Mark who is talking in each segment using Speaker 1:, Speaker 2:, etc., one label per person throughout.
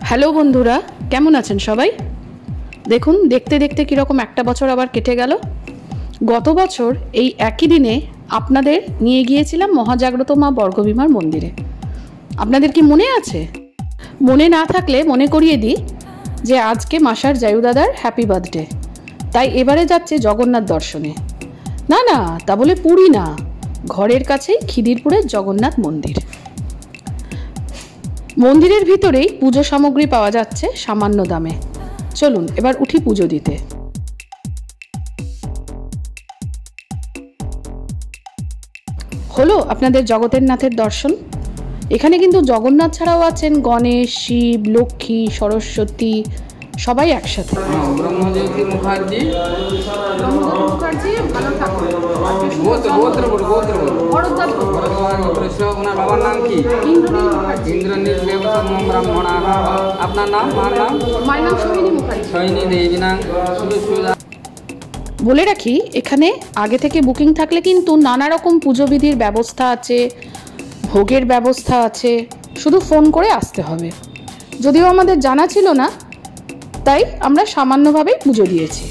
Speaker 1: Hello বন্ধুরা, কেমন আছেন সবাই? দেখুন, দেখতে দেখতে কীরকম একটা বছর আবার কেটে গেল। গত বছর এই একই দিনে আপনাদের নিয়ে গিয়েছিলাম মহাজাগ্রত মা বর্গভীমার মন্দিরে। আপনাদের কি মনে আছে? মনে না থাকলে মনে করিয়ে দিই যে আজকে মাসার জায়ু দাদার হ্যাপি বার্থডে, তাই এবারে যাচ্ছে জগন্নাথ দর্শনে। না না, তা বলে পুরী না, ঘরের কাছেই খিদিরপুরের জগন্নাথ মন্দির। মন্দিরের ভিতরেই পুজো সামগ্রী পাওয়া যাচ্ছে সামান্য দামে। চলুন এবার উঠি পুজো দিতে। হলো আপনাদের জগতের নাথের দর্শন। এখানে কিন্তু জগন্নাথ ছাড়াও আছেন গণেশ, শিব, লক্ষ্মী, সরস্বতী, সবাই একসাথে।
Speaker 2: ব্রহ্মজ্যোতি মুখার্জি,
Speaker 1: ভালো ঠাকুর।
Speaker 2: ওনার বাবার নাম কি? ইন্দ্রনীল দেবসম্ম ব্রাহ্মণা। আপনার নাম? মার নাম? সৈনী দেবী নাম।
Speaker 1: বলে রাখি, এখানে আগে থেকে বুকিং থাকলে কিন্তু নানা রকম পুজো বিধির ব্যবস্থা আছে, ভোগের ব্যবস্থা আছে, শুধু ফোন করে আসতে হবে। যদিও আমাদের জানা ছিল না, তাই আমরা সামান্যভাবেই পুজো দিয়েছি।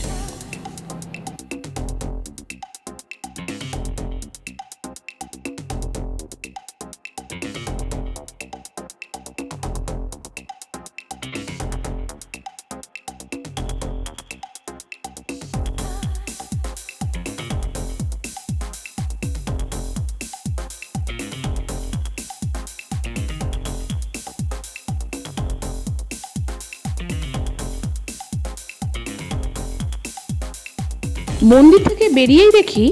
Speaker 1: মন্দির থেকে বেরিয়েই দেখি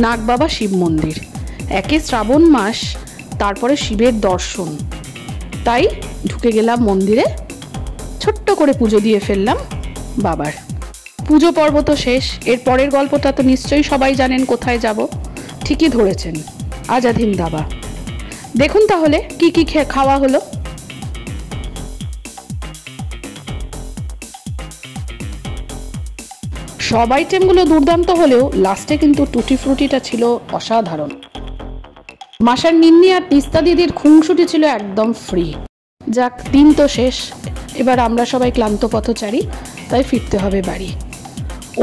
Speaker 1: নাগ বাবা শিব মন্দির। একে শ্রাবণ মাস, তারপরে শিবের দর্শন, তাই ঢুকে গেলাম মন্দিরে। ছোট্ট করে পুজো দিয়ে ফেললাম বাবার। পুজো পর্ব তো শেষ, এর পরের গল্পটা তো নিশ্চয়ই সবাই জানেন কোথায় যাব। ঠিকই ধরেছেন, আজাদিন দাবা। দেখুন তাহলে কি কি খাওয়া হলো। সব আইটেমগুলো দুর্দান্ত হলেও লাস্টে কিন্তু টুটি ফ্রুটিটা ছিল অসাধারণ। মাসার নিন্নি আর তিস্তা দিদির খুনসুটি ছিল একদম ফ্রি। যাক, দিন তো শেষ, এবার আমরা সবাই ক্লান্ত পথচারী, তাই ফিরতে হবে বাড়ি।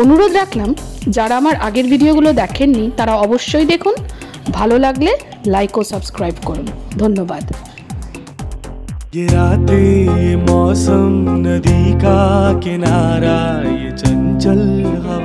Speaker 1: অনুরোধ রাখলাম, যারা আমার আগের ভিডিওগুলো দেখেননি তারা অবশ্যই দেখুন। ভালো লাগলে লাইক ও সাবস্ক্রাইব করুন। ধন্যবাদ।
Speaker 3: ये रातें, ये मौसम, नदी का किनारा, ये चंचल हवा।